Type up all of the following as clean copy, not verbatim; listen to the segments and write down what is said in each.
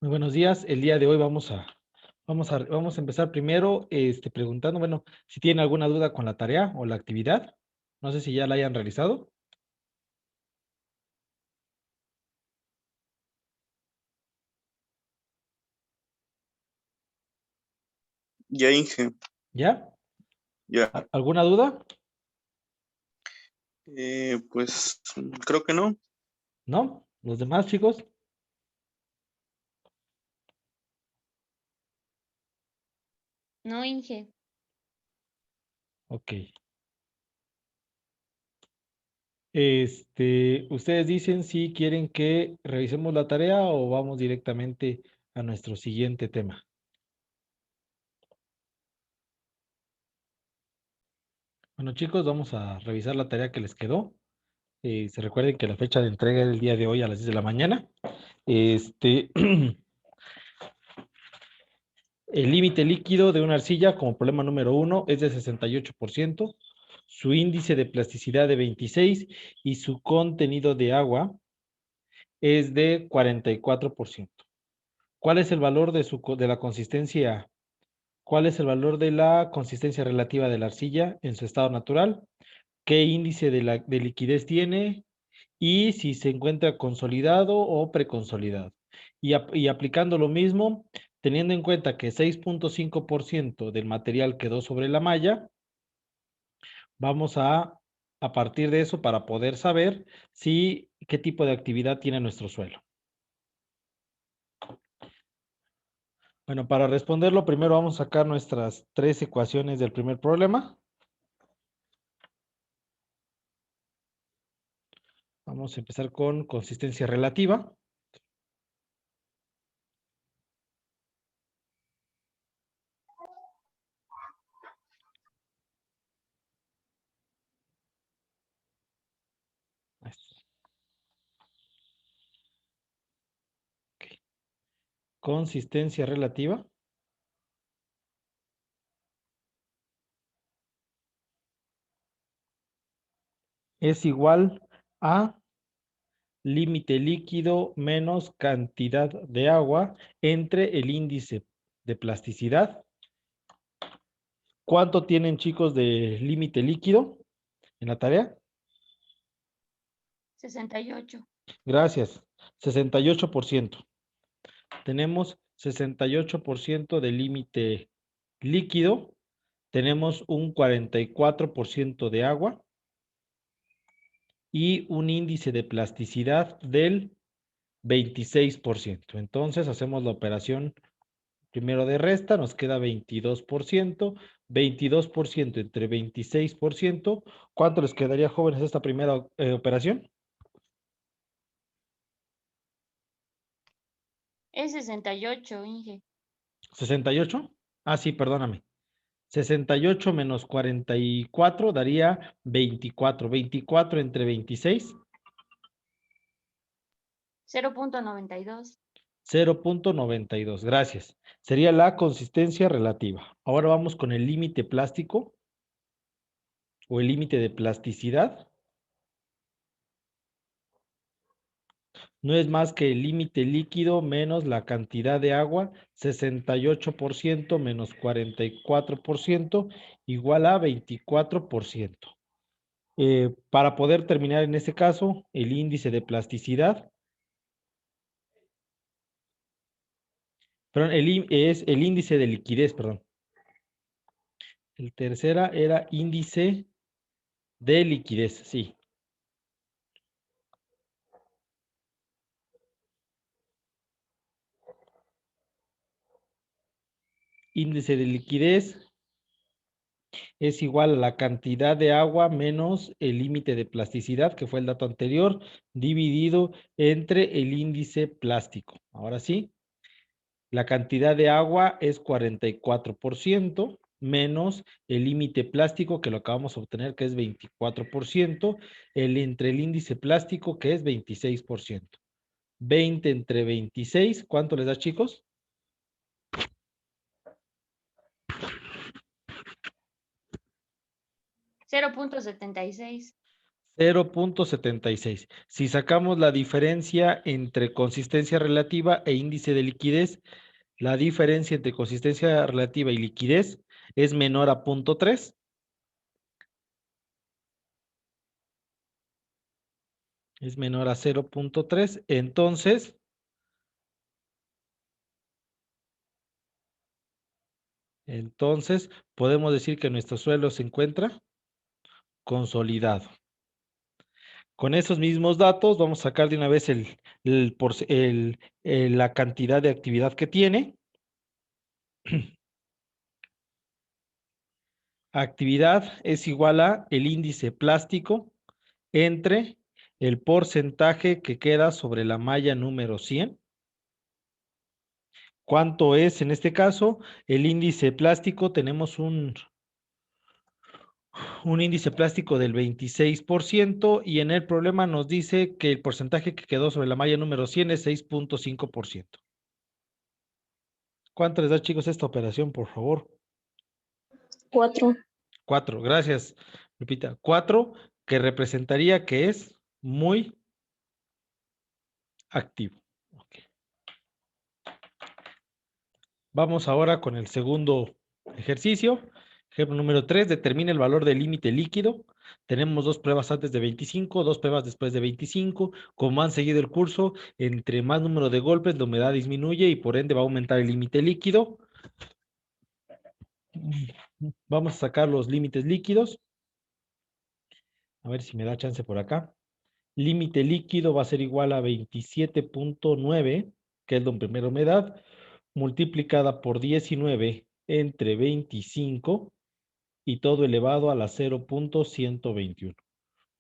Muy buenos días. El día de hoy vamos a empezar primero preguntando, bueno, si tienen alguna duda con la tarea o la actividad. No sé si ya la hayan realizado. Ya, Inge, ¿Ya? ya. ¿Alguna duda? Pues creo que no. ¿No? ¿Los demás, chicos? No, Inge. Ok. ¿Ustedes dicen si quieren que revisemos la tarea o vamos directamente a nuestro siguiente tema? Bueno, chicos, vamos a revisar la tarea que les quedó. Se recuerden que la fecha de entrega es el día de hoy a las 10 de la mañana. El límite líquido de una arcilla como problema número 1 es de 68%, su índice de plasticidad de 26 y su contenido de agua es de 44%. ¿Cuál es el valor de la consistencia? ¿Cuál es el valor de la consistencia relativa de la arcilla en su estado natural? ¿Qué índice de liquidez tiene? Y si se encuentra consolidado o preconsolidado. Y aplicando lo mismo, teniendo en cuenta que 6.5% del material quedó sobre la malla, vamos a partir de eso para poder saber qué tipo de actividad tiene nuestro suelo. Bueno, para responderlo, primero vamos a sacar nuestras tres ecuaciones del primer problema. Vamos a empezar con consistencia relativa. Ok. Consistencia relativa es igual a límite líquido menos cantidad de agua entre el índice de plasticidad. ¿Cuánto tienen, chicos, de límite líquido en la tarea? 68. Gracias. 68%. Tenemos 68% de límite líquido. Tenemos un 44% de agua y un índice de plasticidad del 26%. Entonces hacemos la operación primero de resta, nos queda 22%. 22% entre 26%. ¿Cuánto les quedaría, jóvenes, esta primera operación? Es 68, Inge. 68. Ah, sí, perdóname. 68 menos 44 daría 24. 24 entre 26. 0.92. 0.92. Gracias. Sería la consistencia relativa. Ahora vamos con el límite plástico o el límite de plasticidad. No es más que el límite líquido menos la cantidad de agua, 68% menos 44% igual a 24%. Para poder terminar en este caso, el índice de plasticidad, perdón, es el índice de liquidez, perdón. El tercera era índice de liquidez, sí. Índice de liquidez es igual a la cantidad de agua menos el límite de plasticidad, que fue el dato anterior, dividido entre el índice plástico. Ahora sí, la cantidad de agua es 44% menos el límite plástico, que lo acabamos de obtener, que es 24%, entre el índice plástico, que es 26%. 20 entre 26, ¿cuánto les da, chicos? 0.76. 0.76. Si sacamos la diferencia entre consistencia relativa e índice de liquidez, la diferencia entre consistencia relativa y liquidez es menor a 0.3. Es menor a 0.3. Entonces, podemos decir que nuestro suelo se encuentra consolidado. Con esos mismos datos, vamos a sacar de una vez la cantidad de actividad que tiene. Actividad es igual a el índice plástico entre el porcentaje que queda sobre la malla número 100. ¿Cuánto es en este caso? El índice plástico, tenemos un índice plástico del 26% y en el problema nos dice que el porcentaje que quedó sobre la malla número 100 es 6.5%. ¿Cuánto les da, chicos, esta operación, por favor? 4. 4, gracias, Lupita. 4, que representaría que es muy activo. Okay. Vamos ahora con el segundo ejercicio. Ejemplo número 3, determina el valor del límite líquido. Tenemos 2 pruebas antes de 25, 2 pruebas después de 25. Como han seguido el curso, entre más número de golpes, la humedad disminuye y por ende va a aumentar el límite líquido. Vamos a sacar los límites líquidos. A ver si me da chance por acá. Límite líquido va a ser igual a 27.9, que es la primera humedad, multiplicada por 19 entre 25 y todo elevado a la 0.121.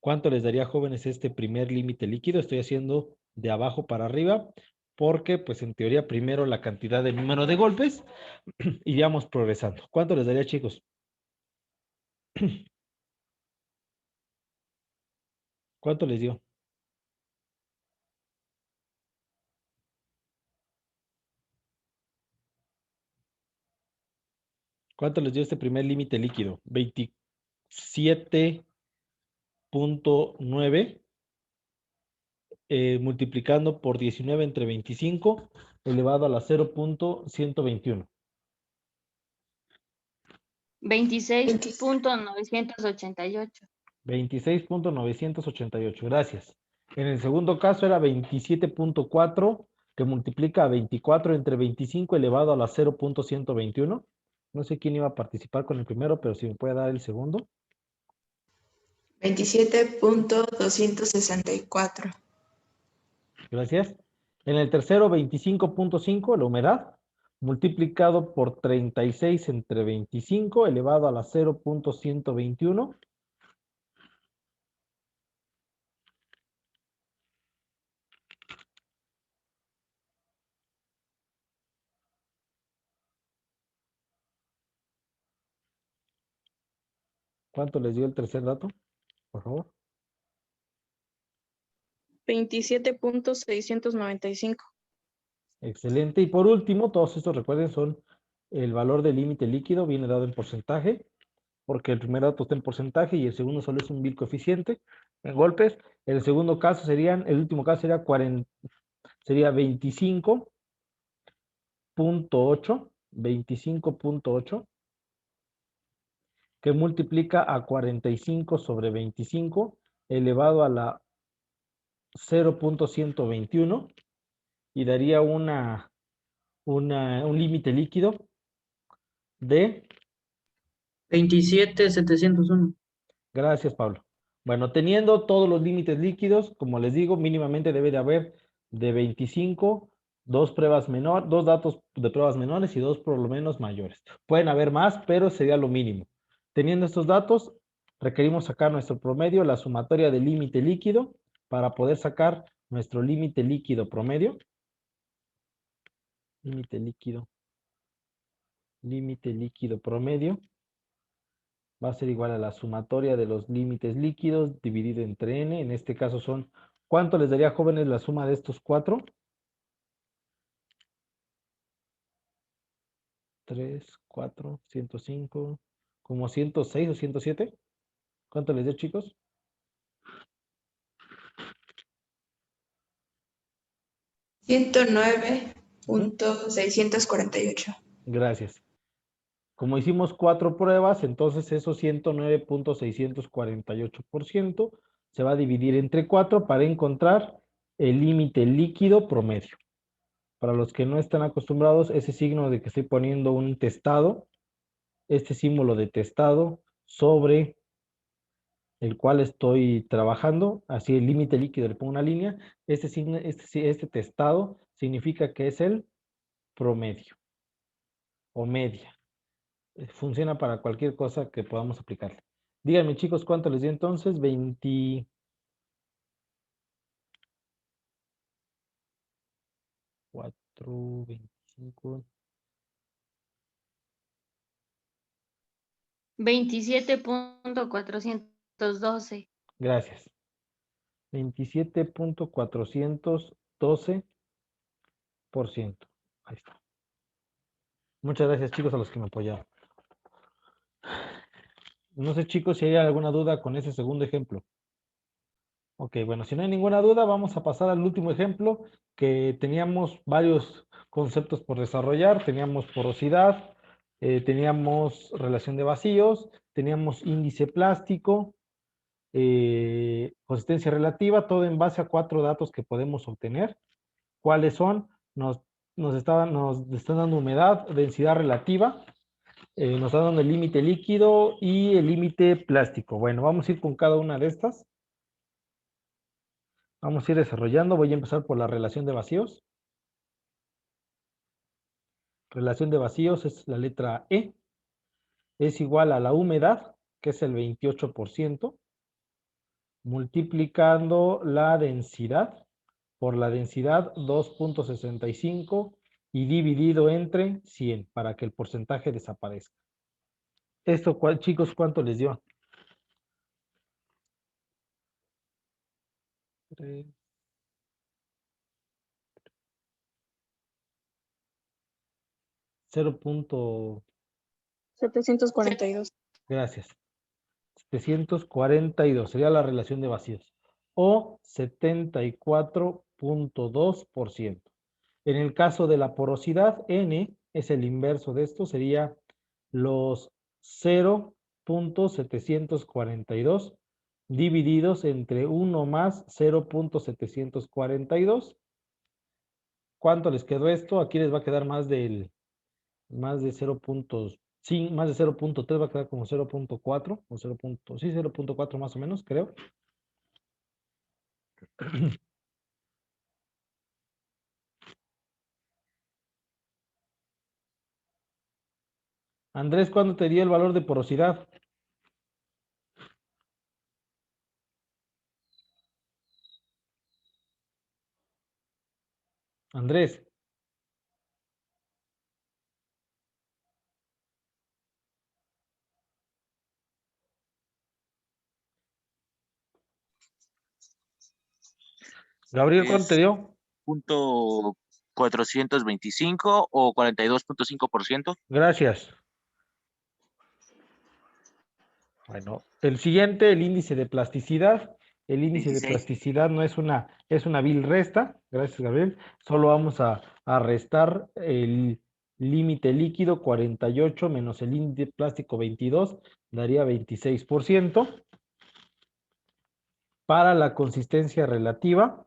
¿Cuánto les daría, jóvenes, este primer límite líquido? Estoy haciendo de abajo para arriba porque, pues, en teoría, primero la cantidad de número de golpes iríamos progresando. ¿Cuánto les daría, chicos? ¿Cuánto les dio? ¿Cuánto les dio este primer límite líquido? 27.9 multiplicando por 19 entre 25 elevado a la 0.121. 26.988. 26.988, gracias. En el segundo caso era 27.4 que multiplica a 24 entre 25 elevado a la 0.121. No sé quién iba a participar con el primero, pero si me puede dar el segundo. 27.264. Gracias. En el tercero, 25.5, la humedad, multiplicado por 36 entre 25 elevado a la 0.121. ¿Cuánto les dio el tercer dato? Por favor. 27.695. Excelente. Y por último, todos estos, recuerden, son el valor del límite líquido, viene dado en porcentaje, porque el primer dato está en porcentaje y el segundo solo es un vil coeficiente en golpes. El segundo caso el último caso sería 25.8, que multiplica a 45 sobre 25 elevado a la 0.121 y daría un límite líquido de 27.701. Gracias, Pablo. Bueno, teniendo todos los límites líquidos, como les digo, mínimamente debe de haber de 25, dos datos de pruebas menores y dos por lo menos mayores. Pueden haber más, pero sería lo mínimo. Teniendo estos datos, requerimos sacar nuestro promedio, la sumatoria del límite líquido, para poder sacar nuestro límite líquido promedio. Límite líquido promedio va a ser igual a la sumatoria de los límites líquidos dividido entre n. En este caso son, ¿cuánto les daría, jóvenes, la suma de estos 4? 3, 4, 105, como 106 o 107. ¿Cuánto les dio, chicos? 109.648. Gracias. Como hicimos 4 pruebas, entonces esos 109.648% se va a dividir entre 4 para encontrar el límite líquido promedio. Para los que no están acostumbrados, ese signo de que estoy poniendo un testado, este símbolo de testado sobre el cual estoy trabajando, así el límite líquido le pongo una línea, este testado significa que es el promedio o media. Funciona para cualquier cosa que podamos aplicarle. Díganme, chicos, ¿cuánto les dio entonces? 24, 25. 27.412. Gracias. 27.412%. Ahí está. Muchas gracias, chicos, a los que me apoyaron. No sé, chicos, si hay alguna duda con ese segundo ejemplo. Ok, bueno, si no hay ninguna duda, vamos a pasar al último ejemplo, que teníamos varios conceptos por desarrollar. Teníamos porosidad, teníamos relación de vacíos, teníamos índice plástico, consistencia relativa, todo en base a 4 datos que podemos obtener. ¿Cuáles son? Nos están dando humedad, densidad relativa, nos están dando el límite líquido y el límite plástico. Bueno, vamos a ir con cada una de estas. Vamos a ir desarrollando. Voy a empezar por la relación de vacíos. Relación de vacíos es la letra E. Es igual a la humedad, que es el 28%, multiplicando la densidad por la densidad 2.65 y dividido entre 100 para que el porcentaje desaparezca. Esto, chicos, ¿cuánto les dio? 742. Gracias. 742 sería la relación de vacíos. O 74.2%. En el caso de la porosidad, N es el inverso de esto, sería los 0.742 divididos entre 1 más 0.742. ¿Cuánto les quedó esto? Aquí les va a quedar más de 0.5, más de 0.3, va a quedar como 0.4 o 0. Sí, 0.4 más o menos, creo. Andrés, ¿cuándo te dio el valor de porosidad? Andrés. Gabriel, ¿cuánto te dio? .425 o 42.5%. Gracias. Bueno, el siguiente, el índice de plasticidad. El índice 26. de plasticidad no es una vil resta. Gracias, Gabriel. Solo vamos a restar el límite líquido 48 menos el índice plástico 22, daría 26%. Para la consistencia relativa,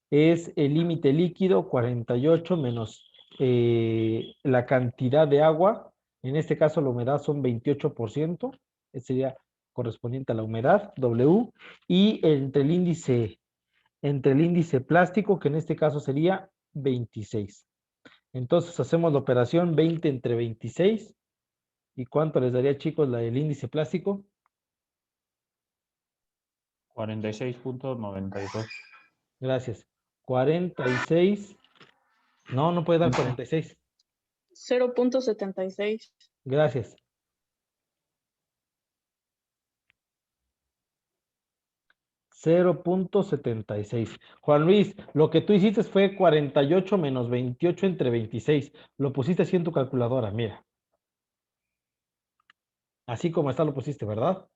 es el límite líquido 48 menos la cantidad de agua. En este caso la humedad son 28%. Este sería correspondiente a la humedad, W. Y entre el índice plástico, que en este caso sería 26. Entonces hacemos la operación 20 entre 26. ¿Y cuánto les daría, chicos, el índice plástico? 46.92. Gracias. 46. No puede dar 46. 0.76. Gracias. .76. Juan Luis, lo que tú hiciste fue 48 menos 28 entre 26. Lo pusiste así en tu calculadora, mira. Así como está lo pusiste, ¿verdad?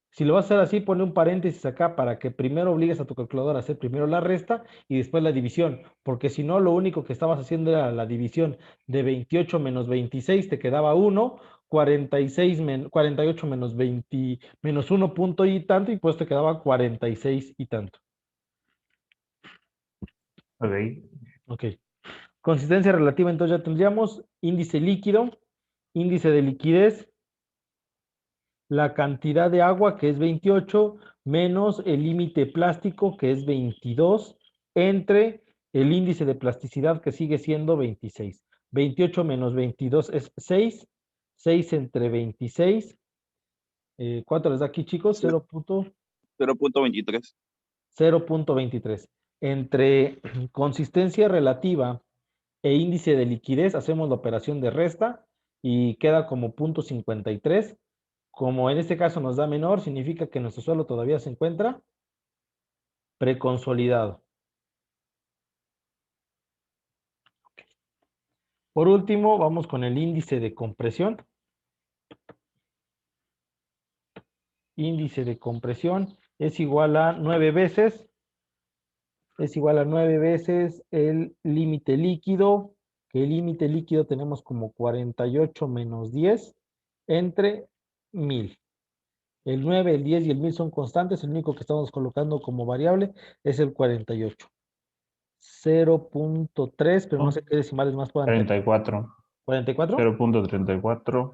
Sí. Si lo vas a hacer así, pone un paréntesis acá para que primero obligues a tu calculadora a hacer primero la resta y después la división, porque si no, lo único que estabas haciendo era la división de 28 menos 26, te quedaba 1, 48 menos 20, menos 1 punto y tanto, y pues te quedaba 46 y tanto. Ok. Ok. Consistencia relativa, entonces ya tendríamos índice líquido, índice de liquidez, la cantidad de agua, que es 28, menos el límite plástico, que es 22, entre el índice de plasticidad, que sigue siendo 26. 28 menos 22 es 6. 6 entre 26. ¿Cuánto les da aquí, chicos? 0.23. 0.23. Entre consistencia relativa e índice de liquidez, hacemos la operación de resta y queda como 0.53. Como en este caso nos da menor, significa que nuestro suelo todavía se encuentra preconsolidado. Por último, vamos con el índice de compresión. Índice de compresión es igual a 9 veces. Es igual a 9 veces el límite líquido, que el límite líquido tenemos como 48 menos 10 entre 1000. El 9, el 10 y el 1000 son constantes, el único que estamos colocando como variable es el 48. 0.3, pero no sé qué decimales más puedan tener. 34. 44. 0.34.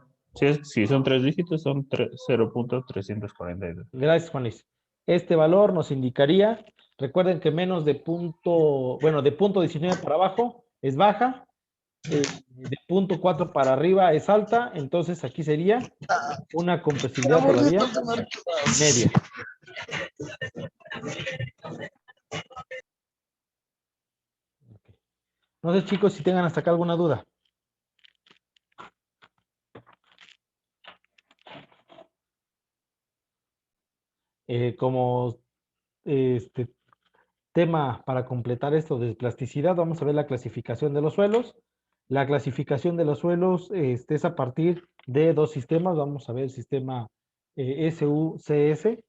Si son 3 dígitos, son 0.342. Gracias, Juanis. Este valor nos indicaría, recuerden que menos de punto, bueno, de punto 19 para abajo es baja, de punto 4 para arriba es alta, entonces aquí sería una compresibilidad todavía media. No sé, chicos, si tengan hasta acá alguna duda. Como tema para completar esto de plasticidad, vamos a ver la clasificación de los suelos. La clasificación de los suelos es a partir de dos sistemas. Vamos a ver el sistema SUCS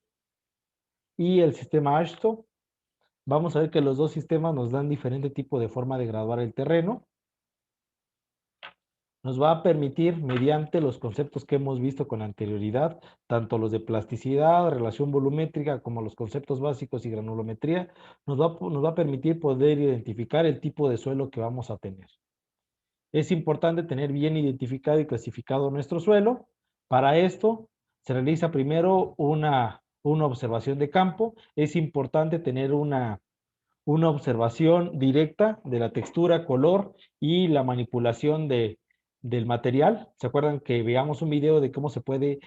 y el sistema AASHTO. Vamos a ver que los dos sistemas nos dan diferente tipo de forma de graduar el terreno. Nos va a permitir, mediante los conceptos que hemos visto con anterioridad, tanto los de plasticidad, relación volumétrica, como los conceptos básicos y granulometría, nos va a permitir poder identificar el tipo de suelo que vamos a tener. Es importante tener bien identificado y clasificado nuestro suelo. Para esto, se realiza primero una observación de campo. Es importante tener una observación directa de la textura, color y la manipulación del material. ¿Se acuerdan que veamos un video de cómo se puede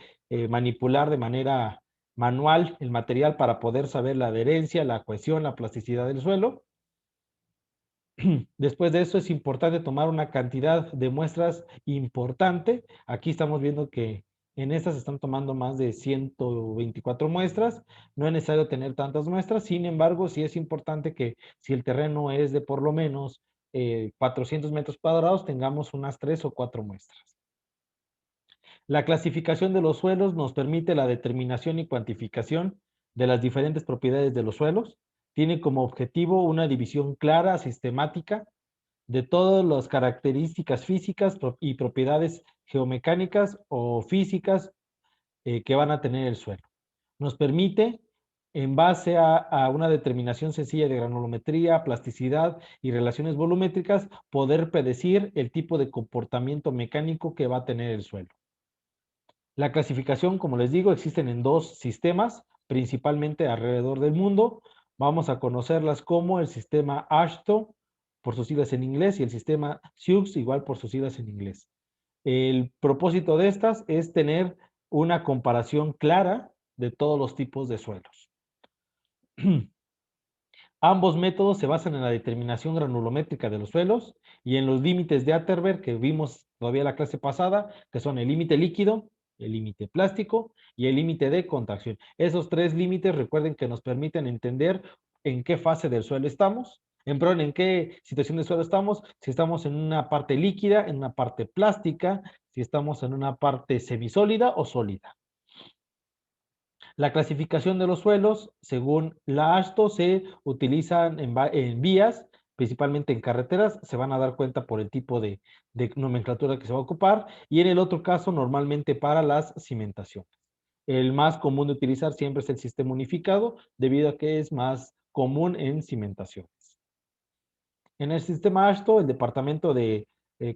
manipular de manera manual el material para poder saber la adherencia, la cohesión, la plasticidad del suelo? Después de eso es importante tomar una cantidad de muestras importante. Aquí estamos viendo que en estas se están tomando más de 124 muestras. No es necesario tener tantas muestras. Sin embargo, sí es importante que si el terreno es de por lo menos 400 metros cuadrados, tengamos unas 3 o 4 muestras. La clasificación de los suelos nos permite la determinación y cuantificación de las diferentes propiedades de los suelos. Tiene como objetivo una división clara, sistemática, de todas las características físicas y propiedades geomecánicas o físicas que van a tener el suelo. Nos permite, en base a una determinación sencilla de granulometría, plasticidad y relaciones volumétricas, poder predecir el tipo de comportamiento mecánico que va a tener el suelo. La clasificación, como les digo, existen en dos sistemas, principalmente alrededor del mundo. Vamos a conocerlas como el sistema AASHTO, por sus siglas en inglés, y el sistema SIUX, igual por sus siglas en inglés. El propósito de estas es tener una comparación clara de todos los tipos de suelos. Ambos métodos se basan en la determinación granulométrica de los suelos y en los límites de Atterberg que vimos todavía la clase pasada, que son el límite líquido, el límite plástico y el límite de contracción. Esos tres límites, recuerden que nos permiten entender en qué fase del suelo estamos, en qué situación del suelo estamos, si estamos en una parte líquida, en una parte plástica, si estamos en una parte semisólida o sólida. La clasificación de los suelos, según la AASHTO, se utilizan en vías, principalmente en carreteras, se van a dar cuenta por el tipo de nomenclatura que se va a ocupar, y en el otro caso, normalmente para las cimentaciones. El más común de utilizar siempre es el sistema unificado, debido a que es más común en cimentaciones. En el sistema AASHTO, el Departamento de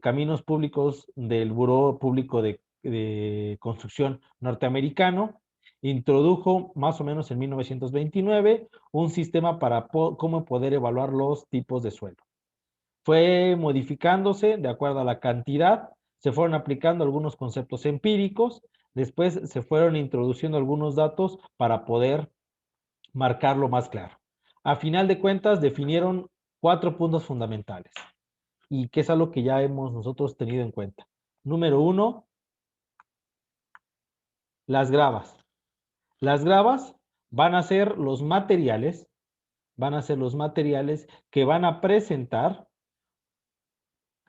Caminos Públicos del Buró Público de Construcción norteamericano introdujo más o menos en 1929 un sistema para cómo poder evaluar los tipos de suelo. Fue modificándose de acuerdo a la cantidad, se fueron aplicando algunos conceptos empíricos, después se fueron introduciendo algunos datos para poder marcarlo más claro. A final de cuentas, definieron 4 puntos fundamentales y que es algo que ya hemos nosotros tenido en cuenta. Número 1, las gravas. Las gravas van a ser los materiales que van a presentar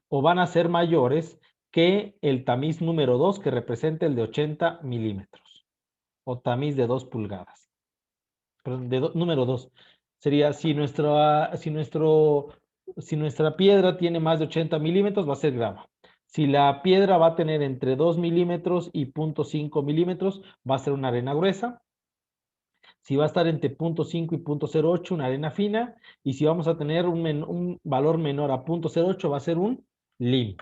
o van a ser mayores que el tamiz número 2, que representa el de 80 milímetros, o tamiz de 2 pulgadas. Perdón, número 2. Sería si nuestra piedra tiene más de 80 milímetros, va a ser grava. Si la piedra va a tener entre 2 milímetros y 0.5 milímetros, va a ser una arena gruesa. Si va a estar entre 0.5 y 0.08, una arena fina. Y si vamos a tener un valor menor a 0.08, va a ser un lim.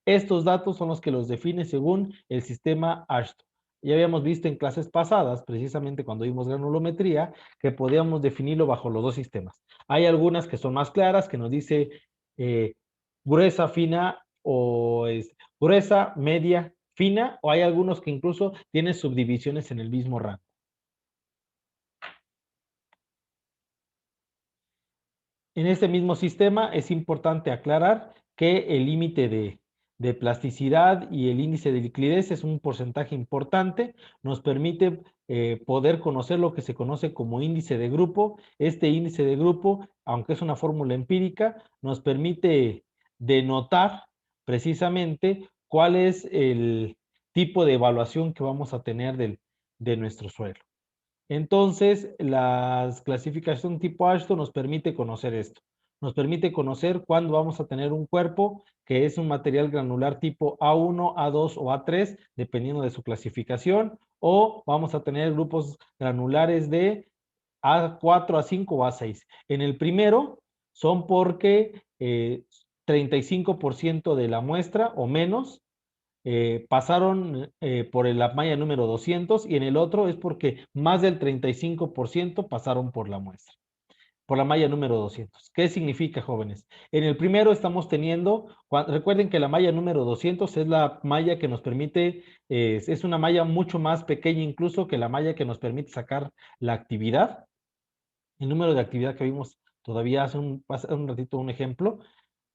Estos datos son los que los define según el sistema AASHTO. Ya habíamos visto en clases pasadas, precisamente cuando vimos granulometría, que podíamos definirlo bajo los dos sistemas. Hay algunas que son más claras, que nos dice gruesa, fina, o gruesa, media, fina, o hay algunos que incluso tienen subdivisiones en el mismo rango. En este mismo sistema es importante aclarar que el límite de plasticidad y el índice de liquidez es un porcentaje importante, nos permite poder conocer lo que se conoce como índice de grupo. Este índice de grupo, aunque es una fórmula empírica, nos permite denotar precisamente cuál es el tipo de evaluación que vamos a tener de nuestro suelo. Entonces, la clasificación tipo AASHTO nos permite conocer esto. Nos permite conocer cuándo vamos a tener un cuerpo que es un material granular tipo A1, A2 o A3, dependiendo de su clasificación, o vamos a tener grupos granulares de A4, A5 o A6. En el primero son porque 35% de la muestra o menos pasaron por la malla número 200 y en el otro es porque más del 35% pasaron por la muestra, por la malla número 200. ¿Qué significa, jóvenes? En el primero estamos teniendo, recuerden que la malla número 200 es la malla que nos permite, es una malla mucho más pequeña incluso que la malla que nos permite sacar la actividad, el número de actividad que vimos todavía hace un ratito un ejemplo.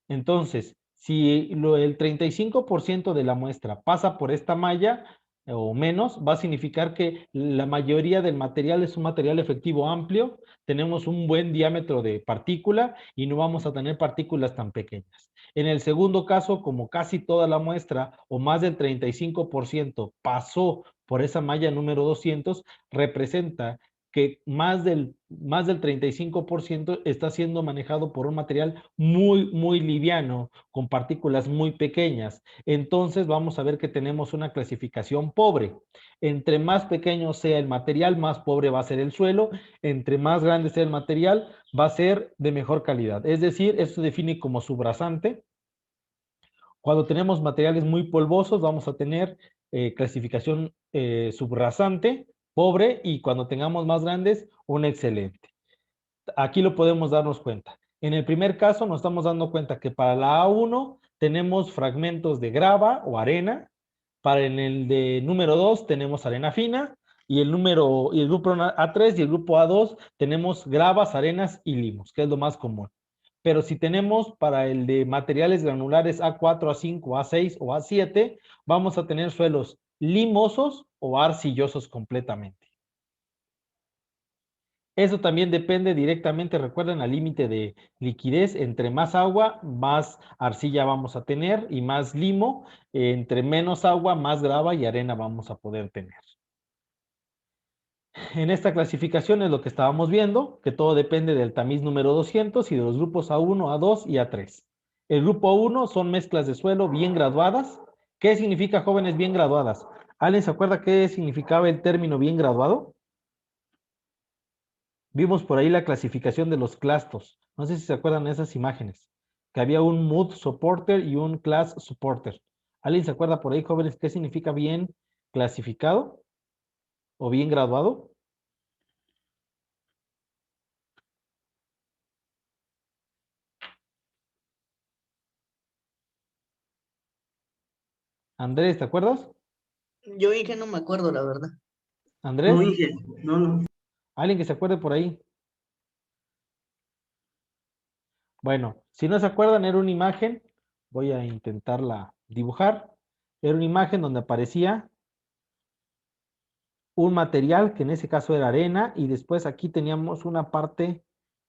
Entonces, si el 35% de la muestra pasa por esta malla o menos, va a significar que la mayoría del material es un material efectivo amplio, tenemos un buen diámetro de partícula y no vamos a tener partículas tan pequeñas. En el segundo caso, como casi toda la muestra o más del 35% pasó por esa malla número 200, representa que más del 35% está siendo manejado por un material muy liviano, con partículas muy pequeñas. Entonces vamos a ver que tenemos una clasificación pobre. Entre más pequeño sea el material, más pobre va a ser el suelo. Entre más grande sea el material, va a ser de mejor calidad. Es decir, esto se define como subrasante. Cuando tenemos materiales muy polvosos, vamos a tener clasificación subrasante, pobre, y cuando tengamos más grandes, un excelente. Aquí lo podemos darnos cuenta. En el primer caso nos estamos dando cuenta que para la A1 tenemos fragmentos de grava o arena, para en el de número 2 tenemos arena fina, y el grupo A3 y el grupo A2 tenemos gravas, arenas y limos, que es lo más común. Pero si tenemos para el de materiales granulares A4, A5, A6 o A7, vamos a tener suelos limosos o arcillosos completamente. Eso también depende directamente, recuerden, al límite de liquidez. Entre más agua, más arcilla vamos a tener y más limo. Entre menos agua, más grava y arena vamos a poder tener. En esta clasificación es lo que estábamos viendo, que todo depende del tamiz número 200 y de los grupos A1, A2 y A3. El grupo 1 son mezclas de suelo bien graduadas. ¿Qué significa, jóvenes, bien graduadas? ¿Alguien se acuerda qué significaba el término bien graduado? Vimos por ahí la clasificación de los clastos. No sé si se acuerdan de esas imágenes. Que había un mood supporter y un class supporter. ¿Alguien se acuerda por ahí, jóvenes, qué significa bien clasificado o bien graduado? Andrés, ¿te acuerdas? Yo dije, no me acuerdo, la verdad. Andrés, No dije, no. ¿alguien que se acuerde por ahí? Bueno, si no se acuerdan, era una imagen, voy a intentarla dibujar. Era una imagen donde aparecía un material, que en ese caso era arena, y después aquí teníamos una parte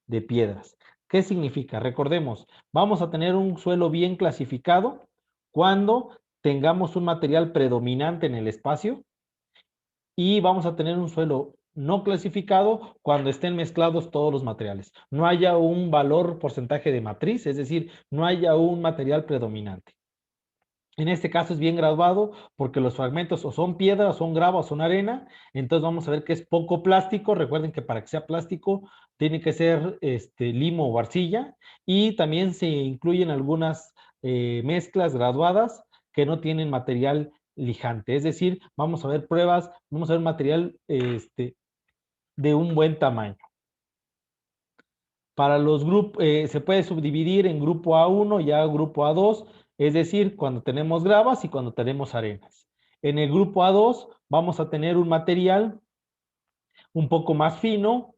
de piedras. ¿Qué significa? Recordemos, vamos a tener un suelo bien clasificado cuando tengamos un material predominante en el espacio, y vamos a tener un suelo no clasificado cuando estén mezclados todos los materiales. No haya un valor porcentaje de matriz, es decir, no haya un material predominante. En este caso es bien graduado porque los fragmentos o son piedra, o son grava, o son arena. Entonces vamos a ver que es poco plástico. Recuerden que para que sea plástico tiene que ser limo o arcilla. Y también se incluyen algunas mezclas graduadas que no tienen material lijante. Es decir, vamos a ver pruebas, vamos a ver material de un buen tamaño. Para los grupos, se puede subdividir en grupo A1 y grupo A2, es decir, cuando tenemos gravas y cuando tenemos arenas. En el grupo A2 vamos a tener un material un poco más fino,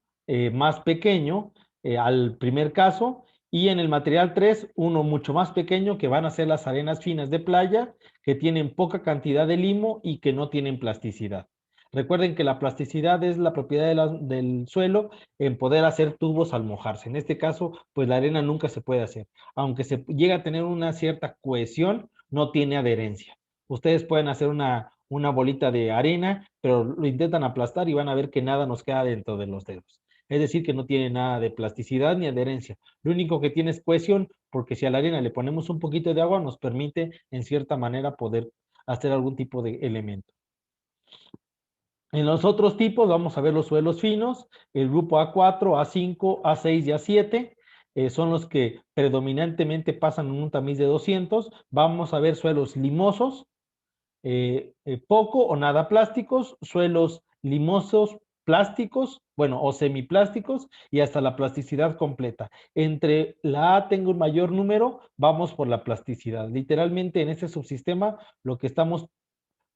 más pequeño, al primer caso, y en el material 3, uno mucho más pequeño, que van a ser las arenas finas de playa, que tienen poca cantidad de limo y que no tienen plasticidad. Recuerden que la plasticidad es la propiedad del suelo en poder hacer tubos al mojarse. En este caso, pues la arena nunca se puede hacer. Aunque se llega a tener una cierta cohesión, no tiene adherencia. Ustedes pueden hacer una bolita de arena, pero lo intentan aplastar y van a ver que nada nos queda dentro de los dedos. Es decir, que no tiene nada de plasticidad ni adherencia. Lo único que tiene es cohesión, porque si a la arena le ponemos un poquito de agua, nos permite, en cierta manera, poder hacer algún tipo de elemento. En los otros tipos vamos a ver los suelos finos, el grupo A4, A5, A6 y A7, son los que predominantemente pasan en un tamiz de 200. Vamos a ver suelos limosos, poco o nada plásticos, suelos limosos, plásticos, bueno, o semiplásticos, y hasta la plasticidad completa. Entre la A tengo un mayor número, vamos por la plasticidad. Literalmente en este subsistema lo que estamos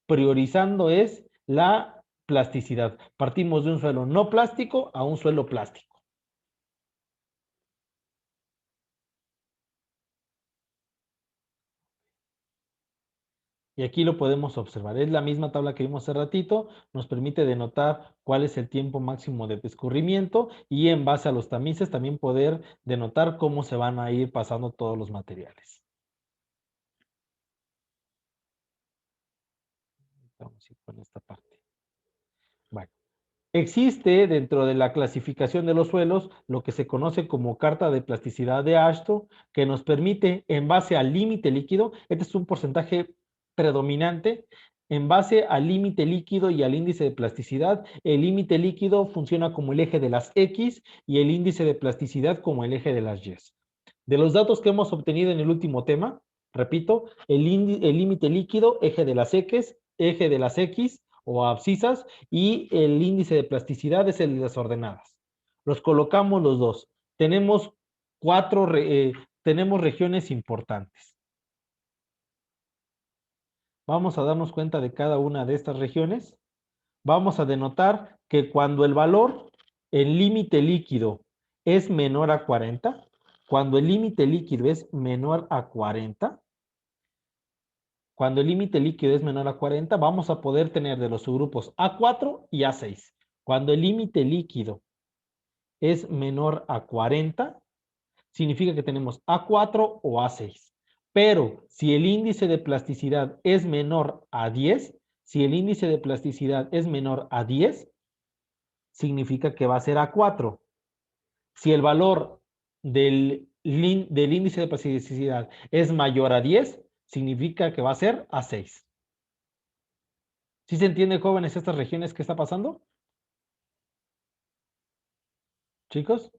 priorizando es la plasticidad. Partimos de un suelo no plástico a un suelo plástico. Y aquí lo podemos observar. Es la misma tabla que vimos hace ratito. Nos permite denotar cuál es el tiempo máximo de escurrimiento y en base a los tamices también poder denotar cómo se van a ir pasando todos los materiales. Vamos a ir con esta parte. Bueno. Existe dentro de la clasificación de los suelos lo que se conoce como carta de plasticidad de Ashton, que nos permite, en base al límite líquido, este es un porcentaje predominante, en base al límite líquido y al índice de plasticidad. El límite líquido funciona como el eje de las X y el índice de plasticidad como el eje de las Y. De los datos que hemos obtenido en el último tema, repito, el límite líquido, eje de las X o abscisas, y el índice de plasticidad es el de las ordenadas. Los colocamos los dos. Tenemos tenemos regiones importantes. Vamos a darnos cuenta de cada una de estas regiones. Vamos a denotar que cuando el valor, el límite líquido, es menor a 40, cuando el límite líquido es menor a 40, cuando el límite líquido es menor a 40, vamos a poder tener de los subgrupos A4 y A6. Cuando el límite líquido es menor a 40, significa que tenemos A4 o A6. Pero si el índice de plasticidad es menor a 10, si el índice de plasticidad es menor a 10, significa que va a ser A4. Si el valor del índice de plasticidad es mayor a 10, significa que va a ser A6. ¿Sí se entiende, jóvenes, estas regiones que está pasando? ¿Chicos?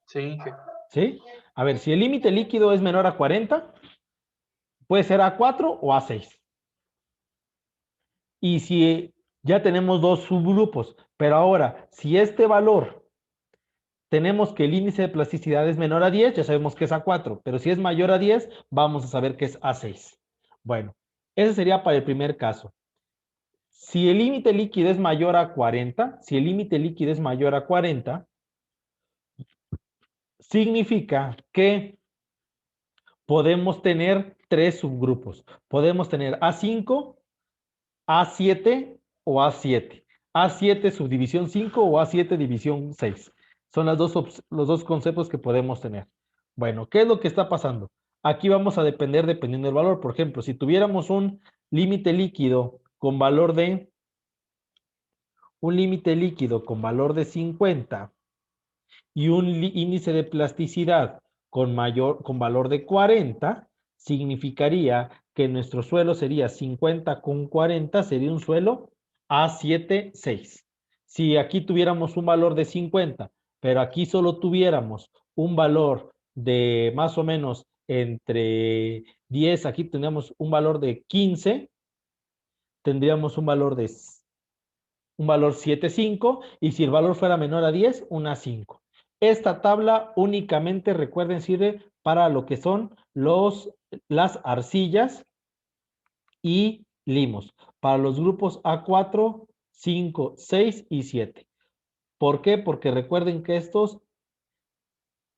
Sí. ¿Sí? A ver, si el límite líquido es menor a 40, puede ser A4 o A6. Y si ya tenemos dos subgrupos, pero ahora, si este valor tenemos que el índice de plasticidad es menor a 10, ya sabemos que es A4, pero si es mayor a 10, vamos a saber que es A6. Bueno, ese sería para el primer caso. Si el límite líquido es mayor a 40, si el límite líquido es mayor a 40, significa que podemos tener tres subgrupos. Podemos tener A5, A7 o A7. A7 subdivisión 5 o A7 división 6. Son los dos conceptos que podemos tener. Bueno, ¿qué es lo que está pasando? Aquí vamos a depender dependiendo del valor. Por ejemplo, si tuviéramos un límite líquido con valor de 50 y un índice de plasticidad con valor de 40, significaría que nuestro suelo sería 50 con 40, sería un suelo A7,6. Si aquí tuviéramos un valor de 50, pero aquí solo tuviéramos un valor de más o menos entre 10, aquí tendríamos un valor de 15, tendríamos un valor 7,5, y si el valor fuera menor a 10, una 5. Esta tabla únicamente, recuerden, sirve para lo que son las arcillas y limos, para los grupos A4, 5, 6 y 7. ¿Por qué? Porque recuerden que estos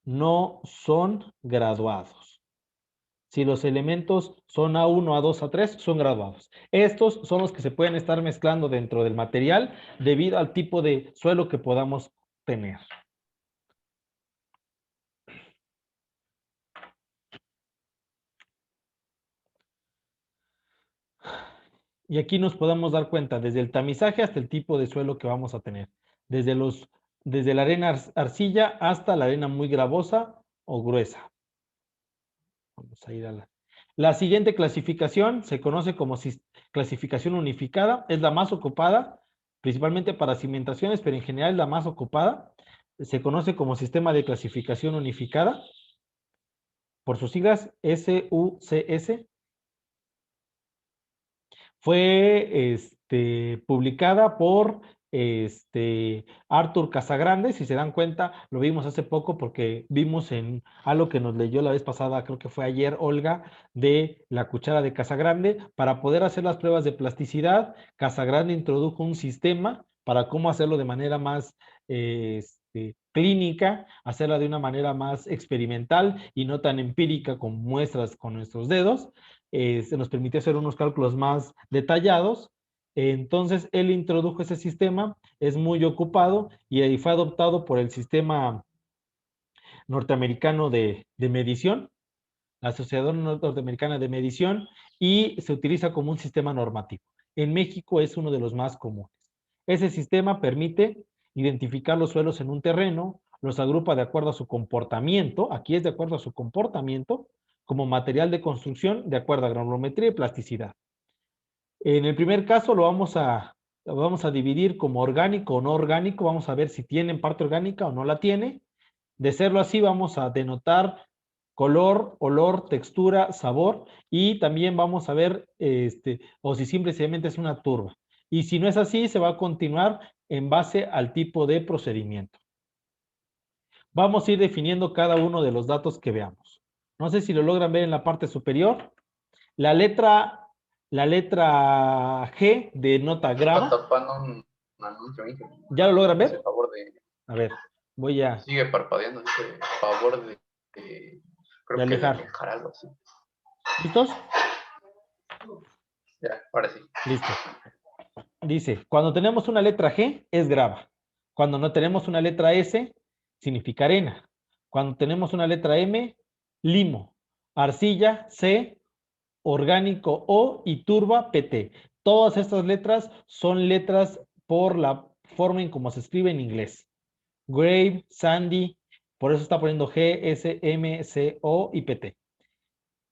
no son graduados. Si los elementos son A1, A2, A3, son graduados. Estos son los que se pueden estar mezclando dentro del material debido al tipo de suelo que podamos tener. Y aquí nos podemos dar cuenta desde el tamizaje hasta el tipo de suelo que vamos a tener. Desde la arena arcilla hasta la arena muy gravosa o gruesa. Vamos a ir a la siguiente clasificación se conoce como clasificación unificada. Es la más ocupada, principalmente para cimentaciones, pero en general la más ocupada. Se conoce como sistema de clasificación unificada, por sus siglas SUCS. Fue publicada por Arthur Casagrande. Si se dan cuenta, lo vimos hace poco porque vimos en algo que nos leyó la vez pasada, creo que fue ayer, Olga, de la cuchara de Casagrande. Para poder hacer las pruebas de plasticidad, Casagrande introdujo un sistema para cómo hacerlo de manera más clínica, hacerla de una manera más experimental y no tan empírica con muestras con nuestros dedos. Se nos permitió hacer unos cálculos más detallados. Entonces, él introdujo ese sistema, es muy ocupado y ahí fue adoptado por el sistema norteamericano de medición, la Asociación Norteamericana de Medición, y se utiliza como un sistema normativo. En México es uno de los más comunes. Ese sistema permite identificar los suelos en un terreno, los agrupa de acuerdo a su comportamiento, aquí es de acuerdo a su comportamiento, como material de construcción de acuerdo a granulometría y plasticidad. En el primer caso lo vamos a dividir como orgánico o no orgánico. Vamos a ver si tienen parte orgánica o no la tiene. De serlo así, vamos a denotar color, olor, textura, sabor, y también vamos a ver o si simplemente es una turba. Y si no es así, se va a continuar en base al tipo de procedimiento. Vamos a ir definiendo cada uno de los datos que veamos. No sé si lo logran ver en la parte superior. La letra G denota grava. Está tapando un anuncio, Inge. ¿Ya lo logran Hace ver? favor de... A ver, voy a Sigue parpadeando, dice favor de creo que alejar. de alejar algo así. ¿Listos? Ya, ahora sí. Listo. Dice, cuando tenemos una letra G, es grava. Cuando no tenemos una letra S, significa arena. Cuando tenemos una letra M, limo. Arcilla, C, orgánico O y turba PT. Todas estas letras son letras por la forma en cómo se escribe en inglés. Grave, Sandy, por eso está poniendo G, S, M, C, O y PT.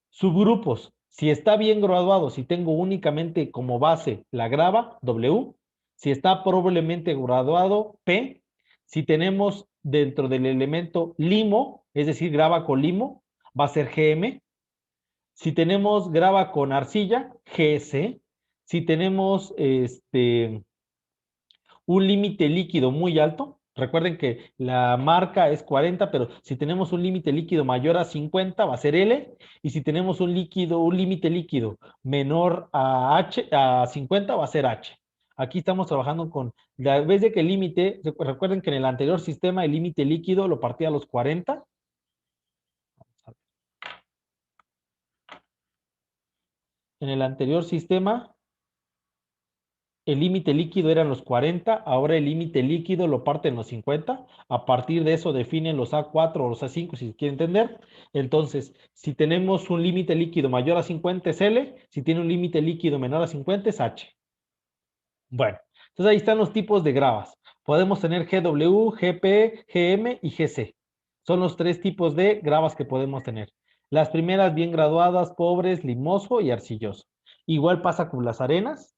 Subgrupos. Si está bien graduado, si tengo únicamente como base la grava, W. Si está probablemente graduado, P. Si tenemos dentro del elemento limo, es decir, grava con limo, va a ser GM. Si tenemos grava con arcilla, GS. Si tenemos un límite líquido muy alto, recuerden que la marca es 40, pero si tenemos un límite líquido mayor a 50 va a ser L, y si tenemos un límite líquido menor a 50 va a ser H. Aquí estamos trabajando con, la vez de que el límite, recuerden que en el anterior sistema el límite líquido lo partía a los 40. En el anterior sistema el límite líquido eran los 40, ahora el límite líquido lo parte en los 50. A partir de eso definen los A4 o los A5, si quieren entender. Entonces, si tenemos un límite líquido mayor a 50 es L, si tiene un límite líquido menor a 50 es H. Bueno, entonces ahí están los tipos de gravas. Podemos tener GW, GP, GM y GC. Son los 3 tipos de gravas que podemos tener. Las primeras bien graduadas, pobres, limoso y arcilloso. Igual pasa con las arenas.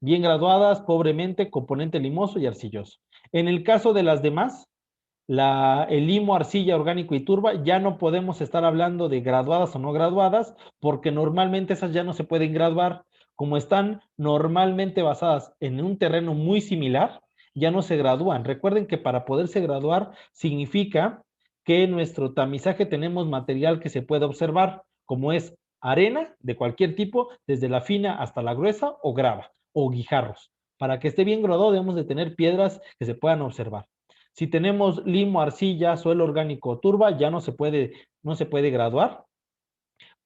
Bien graduadas, pobremente, componente limoso y arcilloso. En el caso de las demás, el limo, arcilla, orgánico y turba, ya no podemos estar hablando de graduadas o no graduadas, porque normalmente esas ya no se pueden graduar. Como están normalmente basadas en un terreno muy similar, ya no se gradúan. Recuerden que para poderse graduar significa que en nuestro tamizaje tenemos material que se puede observar, como es arena de cualquier tipo, desde la fina hasta la gruesa, o grava o guijarros. Para que esté bien graduado debemos de tener piedras que se puedan observar. Si tenemos limo, arcilla, suelo orgánico o turba, ya no se puede graduar,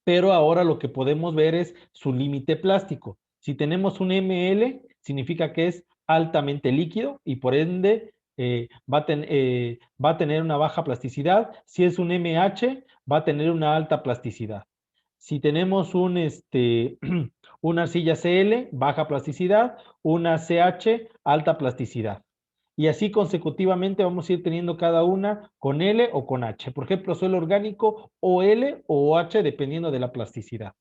pero ahora lo que podemos ver es su límite plástico. Si tenemos un ML, significa que es altamente líquido y por ende va a tener una baja plasticidad. Si es un MH, va a tener una alta plasticidad. Si tenemos una arcilla CL, baja plasticidad, una CH, alta plasticidad. Y así consecutivamente vamos a ir teniendo cada una con L o con H. Por ejemplo, suelo orgánico o L o H dependiendo de la plasticidad.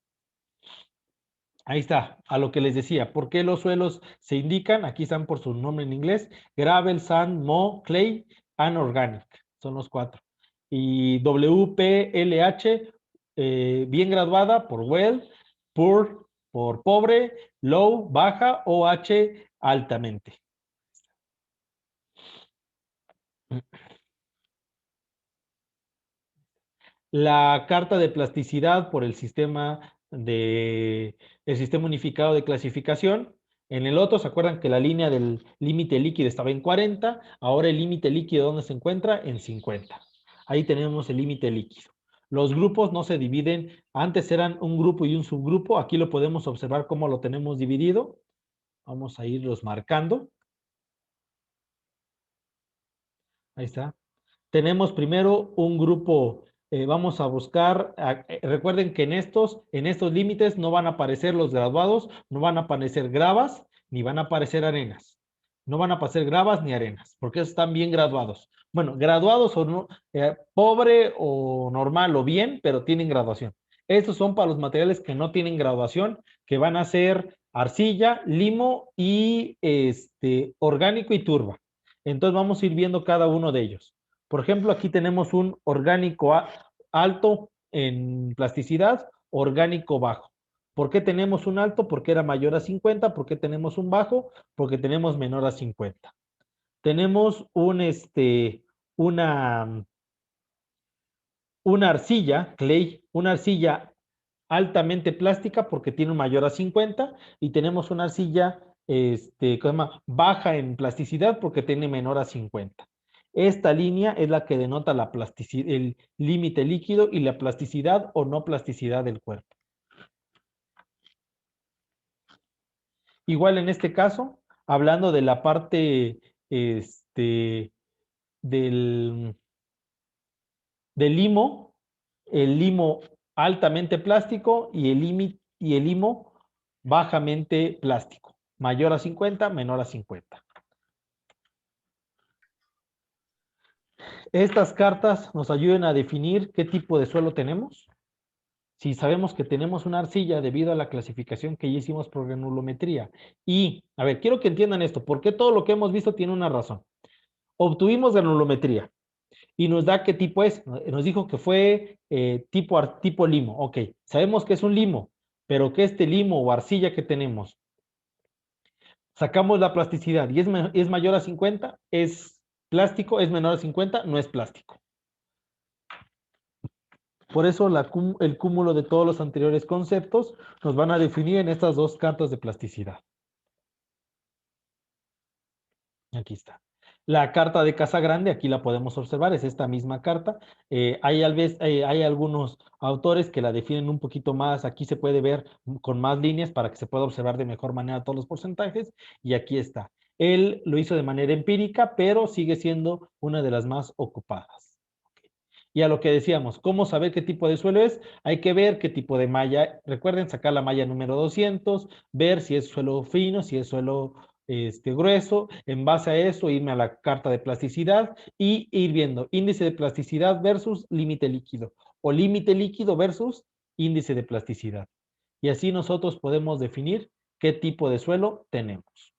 Ahí está, a lo que les decía. ¿Por qué los suelos se indican? Aquí están por su nombre en inglés. Gravel, sand, mow, clay, and organic. Son los 4. Y WPLH, bien graduada por well, poor por pobre, low, baja, o H, altamente. La carta de plasticidad por el sistema unificado de clasificación. En el otro, ¿se acuerdan que la línea del límite líquido estaba en 40? Ahora el límite líquido, ¿dónde se encuentra? En 50. Ahí tenemos el límite líquido. Los grupos no se dividen. Antes eran un grupo y un subgrupo. Aquí lo podemos observar cómo lo tenemos dividido. Vamos a irlos marcando. Ahí está. Tenemos primero un grupo, vamos a buscar, recuerden que en estos límites no van a aparecer los graduados, no van a aparecer gravas, ni van a aparecer arenas. No van a aparecer gravas ni arenas, porque están bien graduados. Bueno, graduados o no, pobre o normal o bien, pero tienen graduación. Estos son para los materiales que no tienen graduación, que van a ser arcilla, limo y orgánico y turba. Entonces vamos a ir viendo cada uno de ellos. Por ejemplo, aquí tenemos un orgánico alto en plasticidad, orgánico bajo. ¿Por qué tenemos un alto? Porque era mayor a 50. ¿Por qué tenemos un bajo? Porque tenemos menor a 50. Tenemos una arcilla, clay, una arcilla altamente plástica porque tiene un mayor a 50, y tenemos una arcilla baja en plasticidad porque tiene menor a 50. Esta línea es la que denota la plasticidad, el límite líquido y la plasticidad o no plasticidad del cuerpo. Igual en este caso, hablando de la parte del limo, el limo altamente plástico y el y el limo bajamente plástico. Mayor a 50, menor a 50. Estas cartas nos ayudan a definir qué tipo de suelo tenemos. Si sabemos que tenemos una arcilla debido a la clasificación que ya hicimos por granulometría. Y, a ver, quiero que entiendan esto, porque todo lo que hemos visto tiene una razón. Obtuvimos granulometría y nos da qué tipo es. Nos dijo que fue tipo limo. Ok, sabemos que es un limo, pero que este limo o arcilla que tenemos, sacamos la plasticidad y es mayor a 50, es plástico, es menor a 50, no es plástico. Por eso el cúmulo de todos los anteriores conceptos nos van a definir en estas dos cartas de plasticidad. Aquí está. La carta de Casa Grande, aquí la podemos observar, es esta misma carta. Hay algunos autores que la definen un poquito más, aquí se puede ver con más líneas para que se pueda observar de mejor manera todos los porcentajes, y aquí está. Él lo hizo de manera empírica, pero sigue siendo una de las más ocupadas. Y a lo que decíamos, ¿cómo saber qué tipo de suelo es? Hay que ver qué tipo de malla. Recuerden sacar la malla número 200, ver si es suelo fino, si es suelo grueso. En base a eso, irme a la carta de plasticidad y ir viendo índice de plasticidad versus límite líquido. O límite líquido versus índice de plasticidad. Y así nosotros podemos definir qué tipo de suelo tenemos.